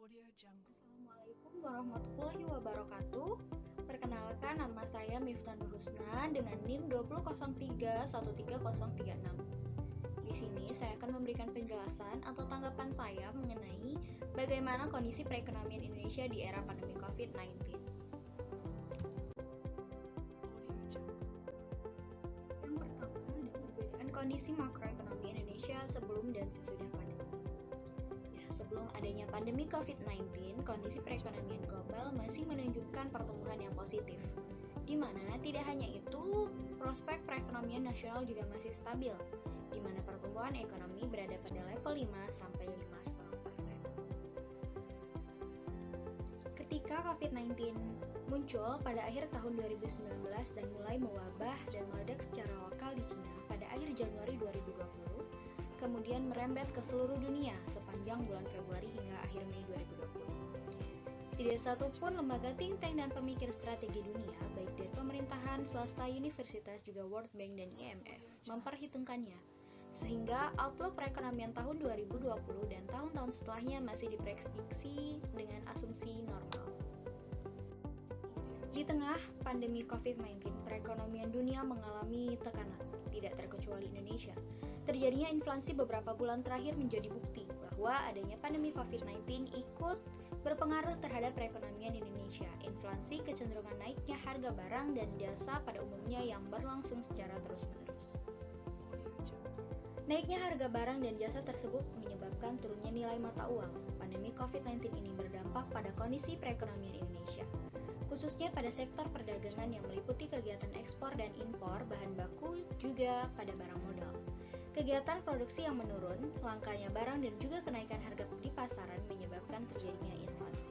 Assalamualaikum warahmatullahi wabarakatuh. Perkenalkan, nama saya Miftah Nur Husna dengan NIM 200313036. Di sini saya akan memberikan penjelasan atau tanggapan saya mengenai bagaimana kondisi perekonomian Indonesia di era pandemi COVID-19. Yang pertama ada perbedaan kondisi makroekonomi Indonesia sebelum dan sesudah pandemi. Sebelum adanya pandemi COVID-19, kondisi perekonomian global masih menunjukkan pertumbuhan yang positif. Di mana tidak hanya itu, prospek perekonomian nasional juga masih stabil, di mana pertumbuhan ekonomi berada pada level 5-5,5%. Ketika COVID-19 muncul pada akhir tahun 2019 dan mulai mewabah dan meledak secara lokal di Cina pada akhir Januari 2020, kemudian merembet ke seluruh dunia sepanjang bulan Februari hingga akhir Mei 2020. Tidak satu pun lembaga think tank dan pemikir strategi dunia, baik dari pemerintahan, swasta, universitas, juga World Bank dan IMF, memperhitungkannya. Sehingga outlook perekonomian tahun 2020 dan tahun-tahun setelahnya masih diprediksi dengan asumsi normal. Di tengah pandemi COVID-19, perekonomian dunia mengalami tekanan, tidak terkecuali Indonesia. Terjadinya inflasi beberapa bulan terakhir menjadi bukti bahwa adanya pandemi COVID-19 ikut berpengaruh terhadap perekonomian Indonesia. Inflasi kecenderungan naiknya harga barang dan jasa pada umumnya yang berlangsung secara terus-menerus. Naiknya harga barang dan jasa tersebut menyebabkan turunnya nilai mata uang. Pandemi COVID-19 ini berdampak pada kondisi perekonomian Indonesia, khususnya pada sektor perdagangan yang meliputi kegiatan ekspor dan impor bahan baku juga pada barang modal. Kegiatan produksi yang menurun, langkanya barang dan juga kenaikan harga di pasaran menyebabkan terjadinya inflasi.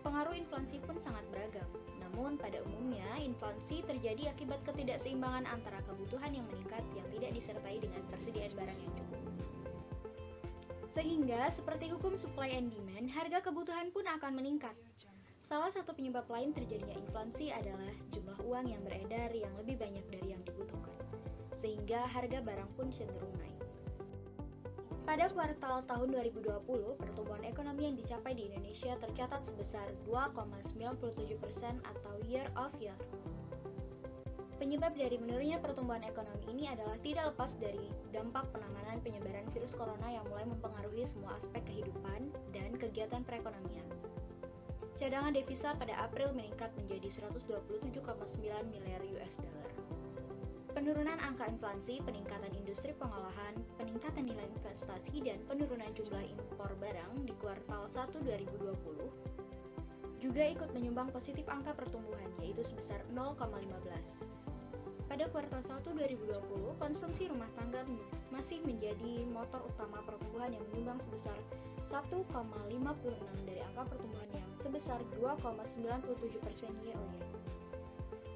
Pengaruh inflasi pun sangat beragam, namun pada umumnya inflasi terjadi akibat ketidakseimbangan antara kebutuhan yang meningkat yang tidak disertai dengan persediaan barang yang cukup. Sehingga seperti hukum supply and demand, harga kebutuhan pun akan meningkat. Salah satu penyebab lain terjadinya inflasi adalah jumlah uang yang beredar yang lebih banyak dari yang dibutuhkan, sehingga harga barang pun cenderung naik. Pada kuartal tahun 2020, pertumbuhan ekonomi yang dicapai di Indonesia tercatat sebesar 2,97% atau year of year. Penyebab dari menurunnya pertumbuhan ekonomi ini adalah tidak lepas dari dampak penanganan penyebaran virus corona yang mulai mempengaruhi semua aspek kehidupan dan kegiatan perekonomian. Cadangan devisa pada April meningkat menjadi 127,9 miliar US dollar. Penurunan angka inflasi, peningkatan industri pengolahan, peningkatan nilai investasi, dan penurunan jumlah impor barang di kuartal 1 2020 juga ikut menyumbang positif angka pertumbuhan, yaitu sebesar 0,15. Pada kuartal 1 2020, konsumsi rumah tangga masih menjadi motor utama pertumbuhan yang menyumbang sebesar 1,56 dari angka pertumbuhan yang sebesar 2,97% year-on-year.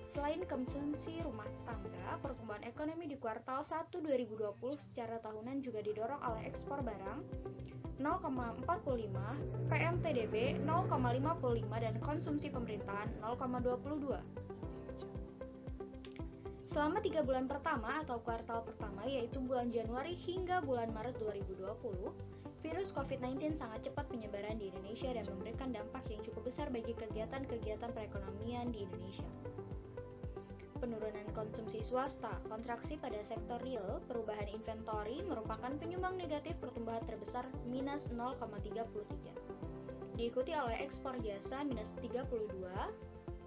Selain konsumsi rumah tangga, pertumbuhan ekonomi di kuartal 1 2020 secara tahunan juga didorong oleh ekspor barang 0,45, PMTDB 0,55 dan konsumsi pemerintahan 0,22. Selama 3 bulan pertama atau kuartal pertama, yaitu bulan Januari hingga bulan Maret 2020, virus COVID-19 sangat cepat penyebaran di Indonesia dan memberikan dampak yang cukup besar bagi kegiatan-kegiatan perekonomian di Indonesia. Penurunan konsumsi swasta, kontraksi pada sektor real, perubahan inventory merupakan penyumbang negatif pertumbuhan terbesar minus 0,33. Diikuti oleh ekspor jasa minus 32,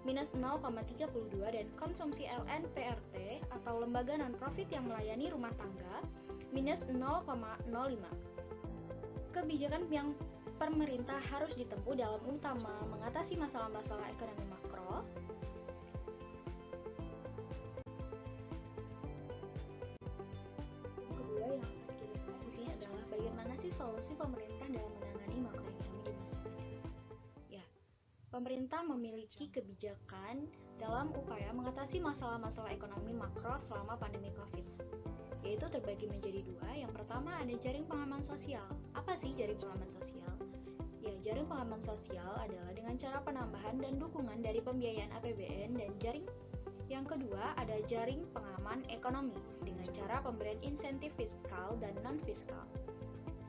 minus 0,32 dan konsumsi LNPRT atau lembaga non-profit yang melayani rumah tangga minus 0,05. Kebijakan yang pemerintah harus ditempuh dalam utama mengatasi masalah-masalah ekonomi makro. Kedua yang akan kita bahas di sini adalah bagaimana sih solusi pemerintah dalam menangani makroekonomi di masa pandemi. Pemerintah memiliki kebijakan dalam upaya mengatasi masalah-masalah ekonomi makro selama pandemi COVID, yaitu terbagi menjadi dua. Yang pertama ada jaring pengaman sosial. Apa sih jaring pengaman sosial? Ya, jaring pengaman sosial adalah dengan cara penambahan dan dukungan dari pembiayaan APBN dan jaring. Yang kedua ada jaring pengaman ekonomi dengan cara pemberian insentif fiskal dan non-fiskal.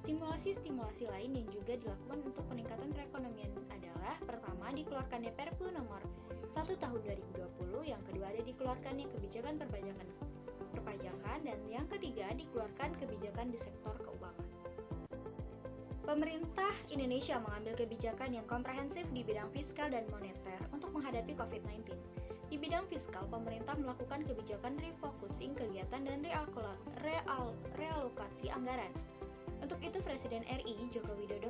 Stimulasi-stimulasi lain yang juga dilakukan untuk peningkatan perekonomian adalah pertama, dikeluarkannya Perpu nomor 1 tahun 2020, yang kedua ada dikeluarkannya kebijakan perpajakan, dan yang ketiga dikeluarkan kebijakan di sektor keuangan. Pemerintah Indonesia mengambil kebijakan yang komprehensif di bidang fiskal dan moneter untuk menghadapi COVID-19. Di bidang fiskal, pemerintah melakukan kebijakan refocusing kegiatan dan realokasi anggaran. Untuk itu, Presiden RI Joko Widodo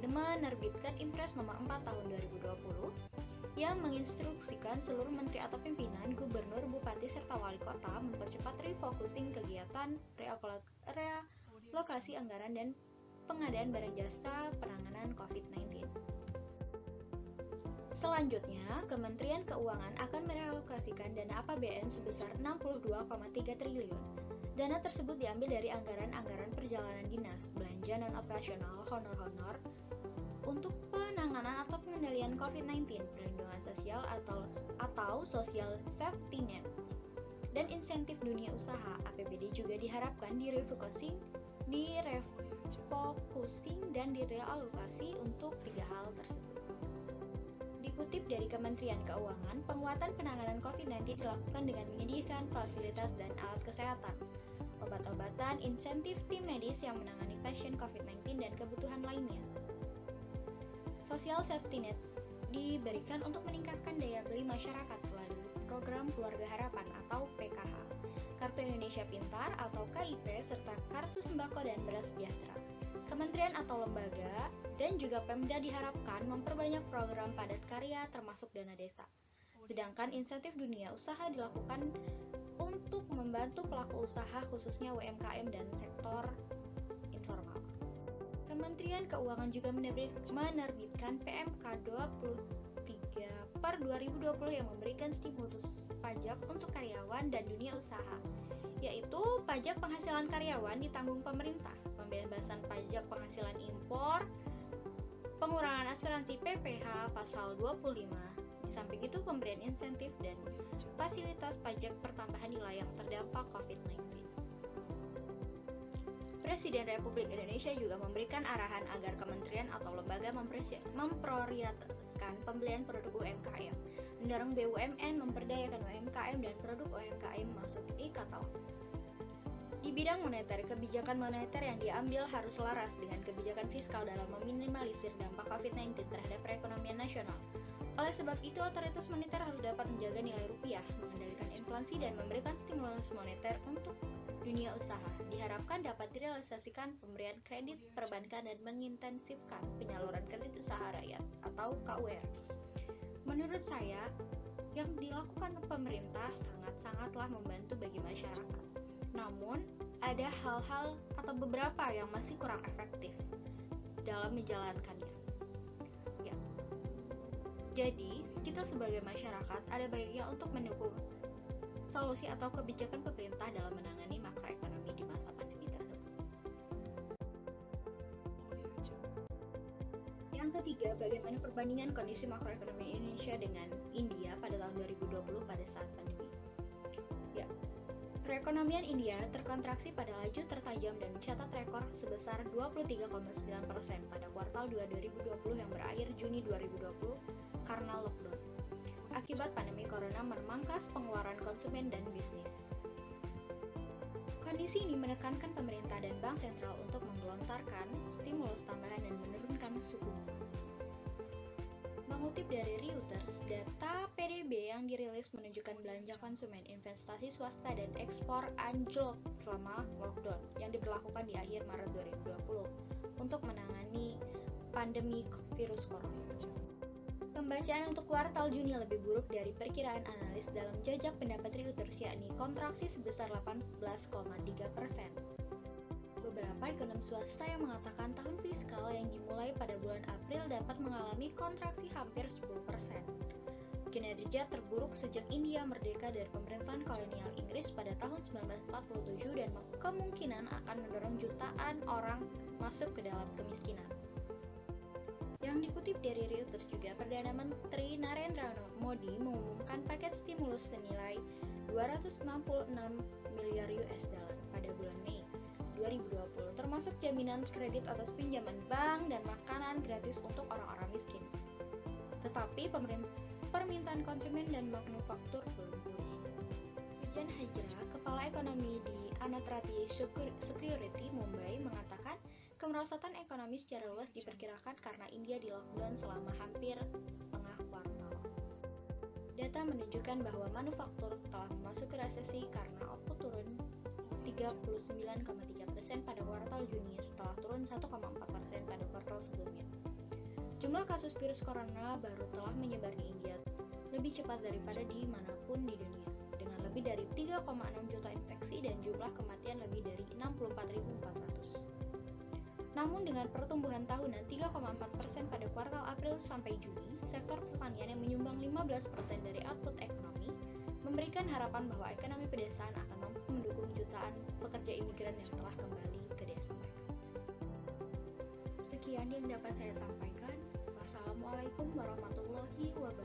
menerbitkan Impres nomor 4 tahun 2020 yang menginstruksikan seluruh menteri atau pimpinan, gubernur, bupati, serta wali kota mempercepat refocusing kegiatan, realokasi anggaran, dan pengadaan barang jasa penanganan COVID-19. Selanjutnya, Kementerian Keuangan akan merealokasikan dana APBN sebesar 62,3 triliun. Dana tersebut diambil dari anggaran perjalanan dinas, belanja non-operasional, honor-honor, untuk penanganan atau pengendalian COVID-19, perlindungan sosial atau social safety net, dan insentif dunia usaha. APBD juga diharapkan direfocusing dan direalokasi untuk 3 hal tersebut. Dikutip dari Kementerian Keuangan, penguatan penanganan COVID-19 dilakukan dengan menyediakan fasilitas dan alat kesehatan, obat-obatan, insentif tim medis yang menangani pasien COVID-19, dan kebutuhan lainnya. Social safety net diberikan untuk meningkatkan daya beli masyarakat melalui program Keluarga Harapan atau PKH, Kartu Indonesia Pintar atau KIP, serta Kartu Sembako dan Beras Sejahtera. Kementerian atau lembaga dan juga Pemda diharapkan memperbanyak program padat karya termasuk dana desa. Sedangkan insentif dunia usaha dilakukan untuk membantu pelaku usaha khususnya UMKM dan sektor informal. Kementerian Keuangan juga menerbitkan PMK 23/2020 yang memberikan stimulus pajak untuk karyawan dan dunia usaha, yaitu pajak penghasilan karyawan ditanggung pemerintah, pembebasan pajak penghasilan impor, pengurangan asuransi PPh pasal 25. Di samping itu, pemberian insentif dan fasilitas pajak pertambahan nilai yang terdampak COVID-19. Presiden Republik Indonesia juga memberikan arahan agar kementerian atau lembaga memprioritaskan pembelian produk UMKM, mendorong BUMN memperdayakan UMKM dan produk UMKM masuk e-katalog. Di bidang moneter, kebijakan moneter yang diambil harus selaras dengan kebijakan fiskal dalam meminimalisir dampak COVID-19 terhadap perekonomian nasional. Oleh sebab itu, otoritas moneter harus dapat menjaga nilai rupiah, mengendalikan inflasi, dan memberikan stimulus moneter untuk dunia usaha. Diharapkan dapat direalisasikan pemberian kredit perbankan dan mengintensifkan penyaluran kredit usaha rakyat atau KUR. Menurut saya, yang dilakukan pemerintah sangat-sangatlah membantu bagi masyarakat. Namun, ada hal-hal atau beberapa yang masih kurang efektif dalam menjalankannya. Ya. Jadi, kita sebagai masyarakat ada baiknya untuk mendukung solusi atau kebijakan pemerintah dalam menangani makroekonomi di masa pandemi tersebut. Yang ketiga, bagaimana perbandingan kondisi makroekonomi Indonesia dengan India pada tahun 2020 pada saat pandemi. Ya, perekonomian India terkontraksi pada laju tertajam dan mencatat rekor sebesar 23,9% pada kuartal 2 2020 yang berakhir Juni 2020 karena lockdown. Akibat pandemi corona memangkas pengeluaran konsumen dan bisnis. Kondisi ini menekankan pemerintah dan bank sentral untuk menggelontarkan stimulus tambahan dan menurunkan suku bunga. Mengutip dari Reuters, data PDB yang dirilis menunjukkan belanja konsumen, investasi swasta, dan ekspor anjlok selama lockdown yang diberlakukan di akhir Maret 2020 untuk menangani pandemi virus corona. Pembacaan untuk kuartal Juni lebih buruk dari perkiraan analis dalam jajak pendapat Reuters, yakni kontraksi sebesar 18,3%. Beberapa ekonom swasta yang mengatakan tahun fiskal yang dimulai pada bulan April dapat mengalami kontraksi hampir 10%. Kinerja terburuk sejak India merdeka dari pemerintahan kolonial Inggris pada tahun 1947 dan kemungkinan akan mendorong jutaan orang masuk ke dalam kemiskinan. Yang dikutip dari Reuters juga, Perdana Menteri Narendra Modi mengumumkan paket stimulus senilai 266 miliar US dollar pada bulan Mei. 2020, termasuk jaminan kredit atas pinjaman bank dan makanan gratis untuk orang-orang miskin. Tetapi permintaan konsumen dan manufaktur belum pulih. Sujan Hajra, kepala ekonomi di Anatrati Security Mumbai, mengatakan kemerosotan ekonomi secara luas diperkirakan karena India di lockdown selama hampir setengah kuartal. Data menunjukkan bahwa manufaktur telah memasuki resesi karena output turun 39,3% pada kuartal Juni setelah turun 1,4% pada kuartal sebelumnya. Jumlah kasus virus corona baru telah menyebar di India lebih cepat daripada di manapun di dunia, dengan lebih dari 3,6 juta infeksi dan jumlah kematian lebih dari 64.400. Namun dengan pertumbuhan tahunan 3,4% pada kuartal April sampai Juni, sektor pertanian yang menyumbang 15% dari output ekonomi memberikan harapan bahwa ekonomi pedesaan akan mampu mendukung jutaan pekerja imigran yang telah kembali ke desa mereka. Sekian yang dapat saya sampaikan. Wassalamualaikum warahmatullahi wabarakatuh.